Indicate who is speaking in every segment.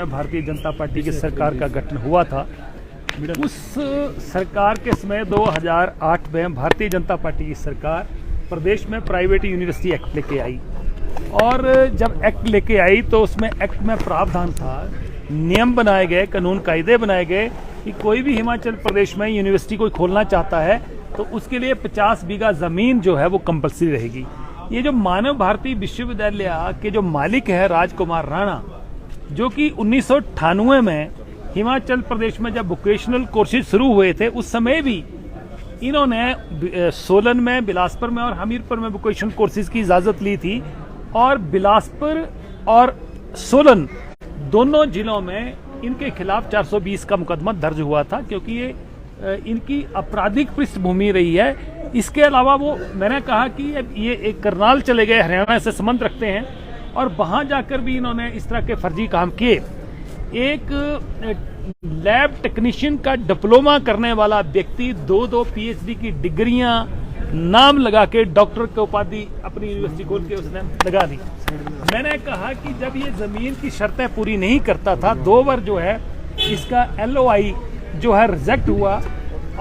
Speaker 1: में भारतीय जनता पार्टी की सरकार का गठन हुआ था, उस सरकार के समय 2008 में भारतीय जनता पार्टी की सरकार प्रदेश में प्राइवेट यूनिवर्सिटी एक्ट लेके आई। और जब एक्ट लेके आई तो उसमें एक्ट में प्रावधान था, नियम बनाए गए, कानून कायदे बनाए गए कि कोई भी हिमाचल प्रदेश में यूनिवर्सिटी कोई खोलना चाहता है तो उसके लिए 50 बीघा ज़मीन जो है वो कंपलसरी रहेगी। ये जो मानव भारती विश्वविद्यालय के जो मालिक है राजकुमार राणा, जो कि 1998 में हिमाचल प्रदेश में जब वोकेशनल कोर्सेज शुरू हुए थे उस समय भी इन्होंने सोलन में, बिलासपुर में और हमीरपुर में वोकेशनल कोर्सेज की इजाज़त ली थी। और बिलासपुर और सोलन दोनों जिलों में इनके खिलाफ 420 का मुकदमा दर्ज हुआ था, क्योंकि ये इनकी आपराधिक पृष्ठभूमि रही है। इसके अलावा वो मैंने कहा कि ये एक करनाल चले गए, हरियाणा से संबंध रखते हैं और वहां जाकर भी इन्होंने इस तरह के फर्जी काम किए। एक लैब टेक्नीशियन का डिप्लोमा करने वाला व्यक्ति 2-2 पीएचडी की डिग्रियां नाम लगा के डॉक्टर की उपाधि अपनी यूनिवर्सिटी खोल के उसने लगा दी। मैंने कहा कि जब ये जमीन की शर्तें पूरी नहीं करता था, 2 बार जो है इसका LOI जो है रिजेक्ट हुआ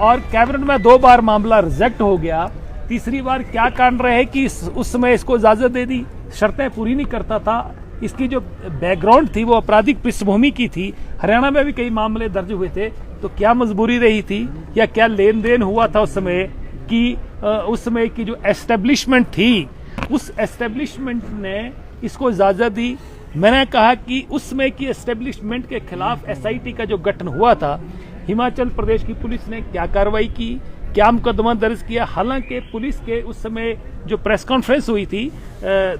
Speaker 1: और कैबिनेट में 2 बार मामला रिजेक्ट हो गया। तीसरी बार क्या कारण रहे कि उस समय इसको इजाजत दे दी, शर्तें पूरी नहीं करता था। इसकी जो बैकग्राउंड थी वो आपराधिक पृष्ठभूमि की थी। हरियाणा में भी कई मामले दर्ज हुए थे। तो क्या मजबूरी रही थी या क्या लेन देन हुआ था उस समय कि उस समय की जो एस्टेब्लिशमेंट थी उस एस्टेब्लिशमेंट ने इसको इजाजत दी। मैंने कहा कि उस समय की एस्टेब्लिशमेंट के खिलाफ SIT का जो गठन हुआ था, हिमाचल प्रदेश की पुलिस ने क्या कार्रवाई की, क्या मुकदमा दर्ज किया। हालांकि पुलिस के उस समय जो प्रेस कॉन्फ्रेंस हुई थी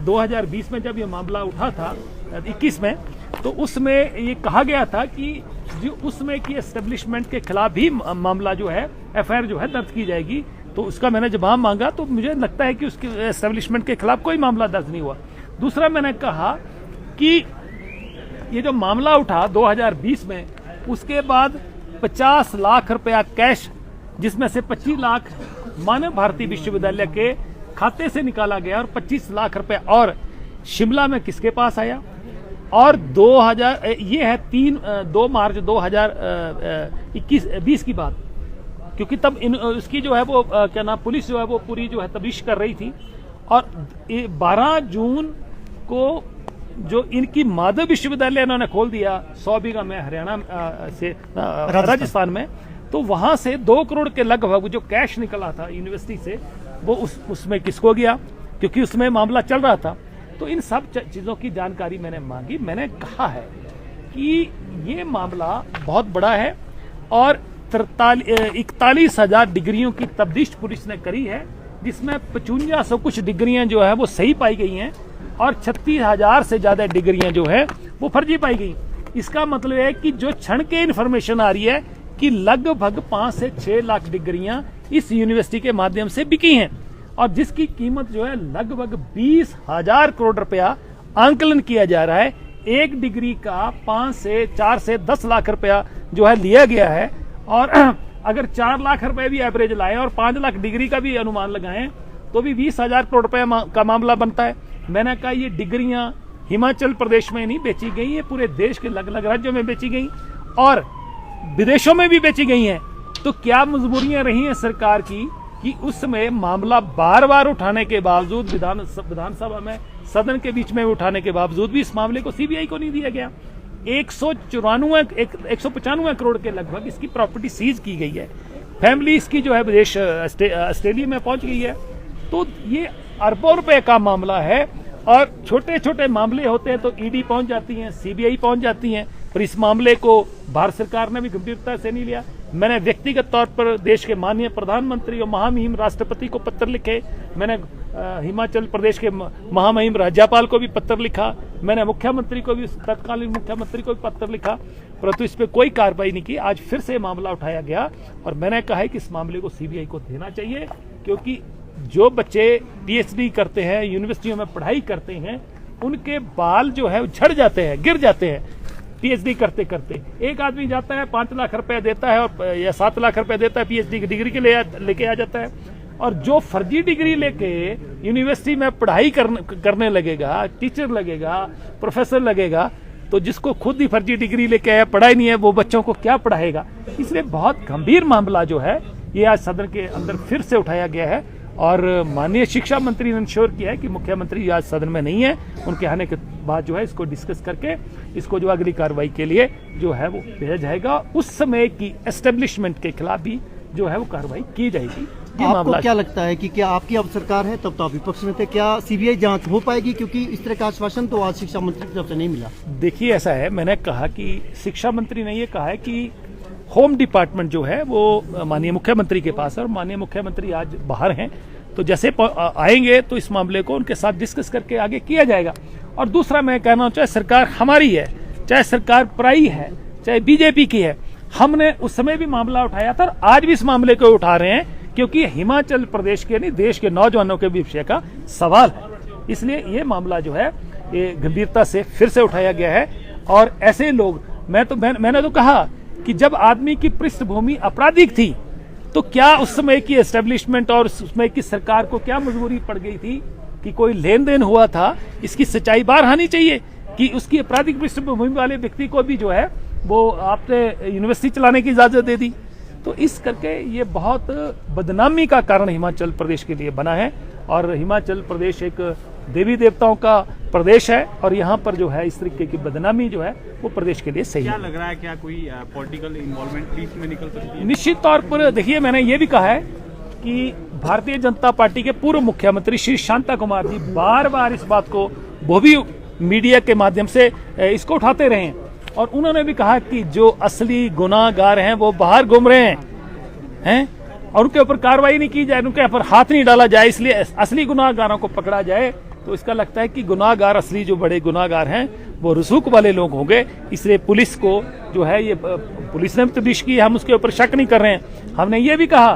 Speaker 1: 2020 में जब ये मामला उठा था 21 में, तो उसमें ये कहा गया था कि जो उसमें की एस्टेब्लिशमेंट के खिलाफ भी मामला जो है FIR जो है दर्ज की जाएगी। तो उसका मैंने जवाब मांगा तो मुझे लगता है कि उसके एस्टेब्लिशमेंट के खिलाफ कोई मामला दर्ज नहीं हुआ। दूसरा मैंने कहा कि ये जो मामला उठा 2020 में, उसके बाद 50 लाख रुपया कैश, जिसमें से 25 लाख मानव भारती विश्वविद्यालय के खाते से निकाला गया और 25 लाख रुपए और शिमला में किसके पास आया। और 2 मार्च 2020 की बात, क्योंकि तब इसकी जो है वो क्या नाम पुलिस जो है वो पूरी जो है तफ्तीश कर रही थी। और 12 जून को जो इनकी माधव विश्वविद्यालय इन्होंने खोल दिया 100 बीघा में हरियाणा से राजस्थान में, तो वहां से 2 करोड़ के लगभग जो कैश निकला था यूनिवर्सिटी से वो उसमें किसको गया, क्योंकि उसमें मामला चल रहा था। तो इन सब चीजों की जानकारी मैंने मांगी। मैंने कहा है कि ये मामला बहुत बड़ा है और 41,000 डिग्रियों की तफ्तीश पुलिस ने करी है, जिसमें 5500 कुछ डिग्रियां जो है वो सही पाई गई हैं और 36,000 से ज्यादा डिग्रियां जो है वो फर्जी पाई गई। इसका मतलब है कि जो क्षण के इन्फॉर्मेशन आ रही है कि लगभग 5 से 6 लाख डिग्रियां इस यूनिवर्सिटी के माध्यम से बिकी हैं और जिसकी कीमत जो है लगभग 20,000 करोड़ रुपया आंकलन किया जा रहा है। एक डिग्री का 4 से 10 लाख रुपया जो है लिया गया है। और अगर 4 लाख रुपए भी एवरेज लाए और 5 लाख डिग्री का भी अनुमान लगाएं तो भी 20,000 करोड़ रुपए का मामला बनता है। मैंने कहा ये डिग्रियां हिमाचल प्रदेश में नहीं बेची गई, ये पूरे देश के अलग अलग राज्यों में बेची गई और विदेशों में भी बेची गई हैं। तो क्या मजबूरियां रही हैं सरकार की कि उस समय मामला बार बार उठाने के बावजूद, विधानसभा में सदन के बीच में उठाने के बावजूद भी इस मामले को CBI को नहीं दिया गया। 195 करोड़ के लगभग इसकी प्रॉपर्टी सीज की गई है। फैमिली इसकी जो है विदेश ऑस्ट्रेलिया में पहुंच गई है। तो ये अरबों रुपए का मामला है और छोटे छोटे मामले होते हैं तो ED पहुंच जाती हैं, CBI पहुंच जाती हैं, पर इस मामले को भारत सरकार ने भी गंभीरता से नहीं लिया। मैंने व्यक्तिगत तौर पर देश के माननीय प्रधानमंत्री और महामहिम राष्ट्रपति को पत्र लिखे, मैंने हिमाचल प्रदेश के महामहिम राज्यपाल को भी पत्र लिखा, मैंने मुख्यमंत्री को भी, तत्कालीन मुख्यमंत्री को भी पत्र लिखा, परंतु इस पर कोई कार्रवाई नहीं की। आज फिर से मामला उठाया गया और मैंने कहा है कि इस मामले को CBI को देना चाहिए, क्योंकि जो बच्चे PhD करते हैं, यूनिवर्सिटियों में पढ़ाई करते हैं, उनके बाल जो है झड़ जाते हैं, गिर जाते हैं PhD करते करते। एक आदमी जाता है 5 लाख रुपए देता है और या 7 लाख रुपए देता है PhD की डिग्री के लेके आ जाता है, और जो फर्जी डिग्री लेके यूनिवर्सिटी में पढ़ाई करने लगेगा, टीचर लगेगा, प्रोफेसर लगेगा, तो जिसको खुद ही फर्जी डिग्री लेके आया, पढ़ा ही नहीं है, वो बच्चों को क्या पढ़ाएगा। इसलिए बहुत गंभीर मामला जो है ये आज सदन के अंदर फिर से उठाया गया है और माननीय शिक्षा मंत्री ने इंश्योर किया है कि मुख्यमंत्री आज सदन में नहीं है, उनके आने के बाद जो है इसको डिस्कस करके इसको जो अगली कार्रवाई के लिए जो है वो भेजा जाएगा। उस समय की एस्टेब्लिशमेंट के खिलाफ भी जो है वो कार्रवाई की जाएगी।
Speaker 2: आपको क्या लगता है कि क्या आपकी अब सरकार है, तब तो आप विपक्ष में थे, क्या सीबीआई जांच हो पाएगी? क्योंकि इस तरह का आश्वासन तो आज शिक्षा मंत्री की तरफ से नहीं मिला।
Speaker 1: देखिए ऐसा है, मैंने कहा कि शिक्षा मंत्री ने ये कहा है कि होम डिपार्टमेंट जो है वो माननीय मुख्यमंत्री के पास है और माननीय मुख्यमंत्री आज बाहर हैं, तो जैसे आएंगे तो इस मामले को उनके साथ डिस्कस करके आगे किया जाएगा। और दूसरा मैं कहना हूं, चाहे सरकार हमारी है, चाहे सरकार पराई है, चाहे बीजेपी की है, हमने उस समय भी मामला उठाया था और आज भी इस मामले को उठा रहे हैं, क्योंकि हिमाचल प्रदेश के नहीं देश के नौजवानों के विषय का सवाल है। इसलिए ये मामला जो है ये गंभीरता से फिर से उठाया गया है। और ऐसे लोग मैंने तो कहा कि जब आदमी की पृष्ठभूमि आपराधिक थी तो क्या उस समय की एस्टेब्लिशमेंट और उस समय की सरकार को क्या मजबूरी पड़ गई थी कि कोई लेन देन हुआ था, इसकी सच्चाई बाहर आनी चाहिए कि उसकी आपराधिक पृष्ठभूमि वाले व्यक्ति को भी जो है वो आपने यूनिवर्सिटी चलाने की इजाजत दे दी। तो इस करके ये बहुत बदनामी का कारण हिमाचल प्रदेश के लिए बना है और हिमाचल प्रदेश एक देवी देवताओं का प्रदेश है और यहाँ पर जो है इस तरीके की बदनामी जो है वो प्रदेश के लिए सही
Speaker 3: क्या लग रहा है, क्या कोई पॉलिटिकल इन्वॉल्वमेंट बीच में निकल सकती है?
Speaker 1: निश्चित तौर पर देखिए, मैंने ये भी कहा है कि भारतीय जनता पार्टी के पूर्व मुख्यमंत्री श्री शांता कुमार जी बार बार इस बात को वो भी मीडिया के माध्यम से इसको उठाते रहे और उन्होंने भी कहा कि जो असली गुनाहगार हैं वो बाहर घूम रहे हैं और उनके ऊपर कार्रवाई नहीं की जाए, उनके ऊपर हाथ नहीं डाला जाए, इसलिए असली गुनाहगारों को पकड़ा जाए। तो इसका लगता है कि गुनाहगार, असली जो बड़े गुनाहगार हैं वो रसूख वाले लोग होंगे। इसलिए पुलिस को जो है ये पुलिस ने तफ्तीश की, हम उसके ऊपर शक नहीं कर रहे हैं। हमने ये भी कहा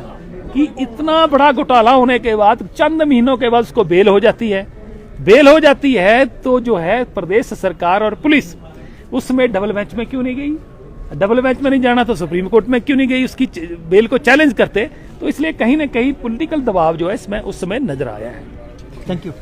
Speaker 1: कि इतना बड़ा घोटाला होने के बाद चंद महीनों के बाद उसको बेल हो जाती है तो जो है प्रदेश सरकार और पुलिस उसमें डबल बेंच में क्यों नहीं गई? डबल बेंच में नहीं जाना तो सुप्रीम कोर्ट में क्यों नहीं गई उसकी बेल को चैलेंज करते? तो इसलिए कहीं ना कहीं पॉलिटिकल दबाव जो है इसमें उस समय नजर आया है।
Speaker 2: Thank you.